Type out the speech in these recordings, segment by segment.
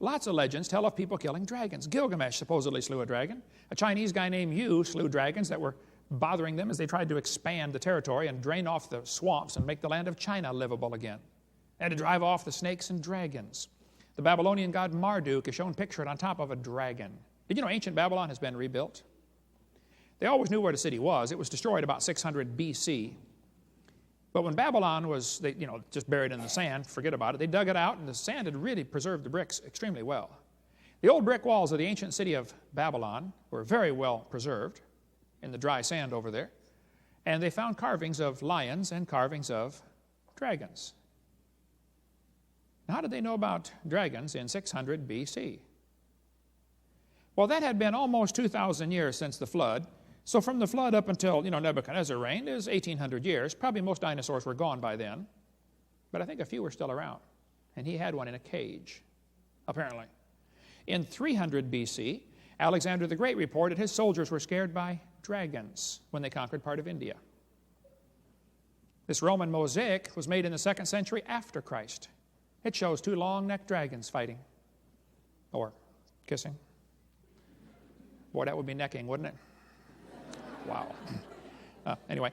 lots of legends tell of people killing dragons. Gilgamesh supposedly slew a dragon. A Chinese guy named Yu slew dragons that were bothering them as they tried to expand the territory and drain off the swamps and make the land of China livable again. They had to drive off the snakes and dragons. The Babylonian god Marduk is shown pictured on top of a dragon. Did you know ancient Babylon has been rebuilt? They always knew where the city was. It was destroyed about 600 BC. But when Babylon was, just buried in the sand, forget about it, they dug it out, and the sand had really preserved the bricks extremely well. The old brick walls of the ancient city of Babylon were very well preserved in the dry sand over there. And they found carvings of lions and carvings of dragons. Now, how did they know about dragons in 600 BC? Well, that had been almost 2,000 years since the flood. So from the flood up until, Nebuchadnezzar reigned is 1,800 years. Probably most dinosaurs were gone by then. But I think a few were still around. And he had one in a cage, apparently. In 300 BC, Alexander the Great reported his soldiers were scared by dragons when they conquered part of India. This Roman mosaic was made in the 2nd century after Christ. It shows 2 long-necked dragons fighting or kissing. Boy, that would be necking, wouldn't it? Wow. Anyway,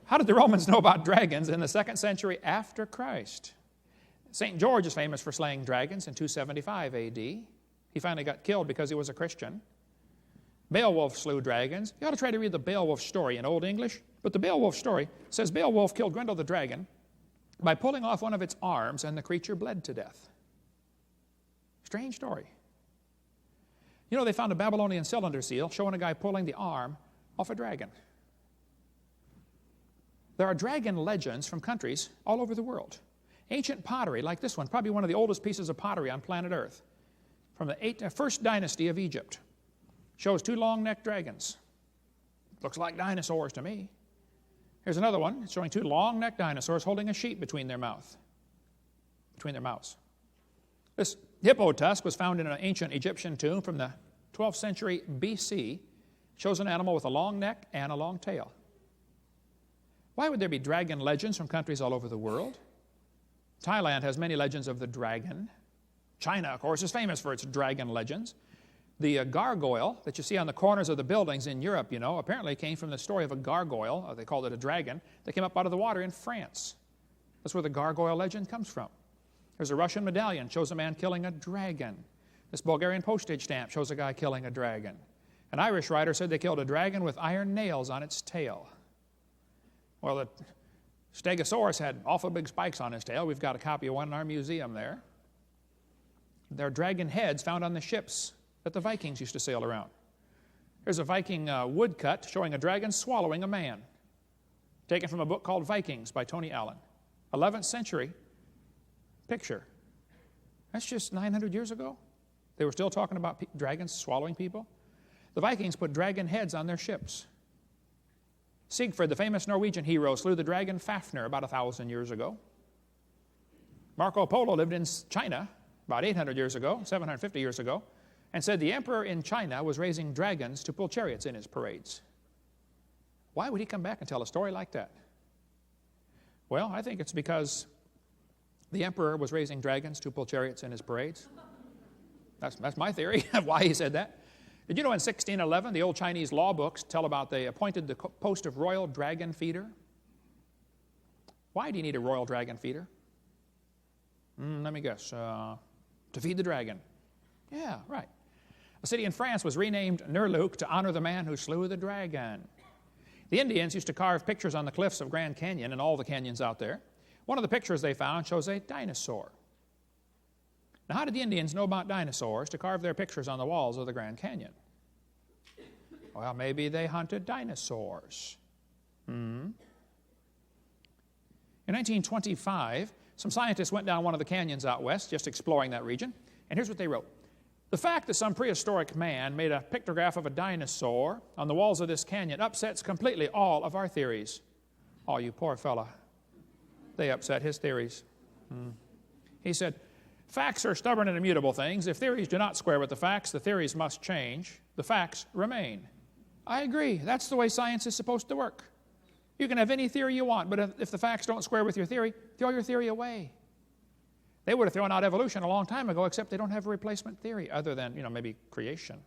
how did the Romans know about dragons in the 2nd century after Christ? St. George is famous for slaying dragons in 275 AD. He finally got killed because he was a Christian. Beowulf slew dragons. You ought to try to read the Beowulf story in Old English. But the Beowulf story says Beowulf killed Grendel the dragon by pulling off one of its arms, and the creature bled to death. Strange story. They found a Babylonian cylinder seal showing a guy pulling the arm off a dragon. There are dragon legends from countries all over the world. Ancient pottery, like this one, probably one of the oldest pieces of pottery on planet Earth, from the first dynasty of Egypt, shows 2 long-necked dragons. Looks like dinosaurs to me. Here's another one showing 2 long-necked dinosaurs holding a sheep between their mouths. This hippo tusk was found in an ancient Egyptian tomb from the 12th century BC. Shows an animal with a long neck and a long tail. Why would there be dragon legends from countries all over the world? Thailand has many legends of the dragon. China, of course, is famous for its dragon legends. The gargoyle that you see on the corners of the buildings in Europe, apparently came from the story of a gargoyle, they called it a dragon, that came up out of the water in France. That's where the gargoyle legend comes from. There's a Russian medallion, shows a man killing a dragon. This Bulgarian postage stamp shows a guy killing a dragon. An Irish writer said they killed a dragon with iron nails on its tail. Well, the Stegosaurus had awful big spikes on his tail. We've got a copy of one in our museum there. There are dragon heads found on the ships that the Vikings used to sail around. There's a Viking woodcut showing a dragon swallowing a man, taken from a book called Vikings by Tony Allen. 11th century picture. That's just 900 years ago. They were still talking about dragons swallowing people. The Vikings put dragon heads on their ships. Siegfried, the famous Norwegian hero, slew the dragon Fafnir about 1,000 years ago. Marco Polo lived in China about 800 years ago, 750 years ago, and said the emperor in China was raising dragons to pull chariots in his parades. Why would he come back and tell a story like that? Well, I think it's because the emperor was raising dragons to pull chariots in his parades. That's my theory of why he said that. Did you know in 1611, the old Chinese law books tell about they appointed the post of royal dragon feeder? Why do you need a royal dragon feeder? Let me guess. To feed the dragon. Yeah, right. A city in France was renamed Nerluc to honor the man who slew the dragon. The Indians used to carve pictures on the cliffs of Grand Canyon and all the canyons out there. One of the pictures they found shows a dinosaur. Now, how did the Indians know about dinosaurs to carve their pictures on the walls of the Grand Canyon? Well, maybe they hunted dinosaurs. In 1925, some scientists went down one of the canyons out west, just exploring that region, and here's what they wrote. The fact that some prehistoric man made a pictograph of a dinosaur on the walls of this canyon upsets completely all of our theories. Oh, you poor fella. They upset his theories. He said, facts are stubborn and immutable things. If theories do not square with the facts, the theories must change. The facts remain. I agree. That's the way science is supposed to work. You can have any theory you want, but if the facts don't square with your theory, throw your theory away. They would have thrown out evolution a long time ago, except they don't have a replacement theory other than, maybe creation.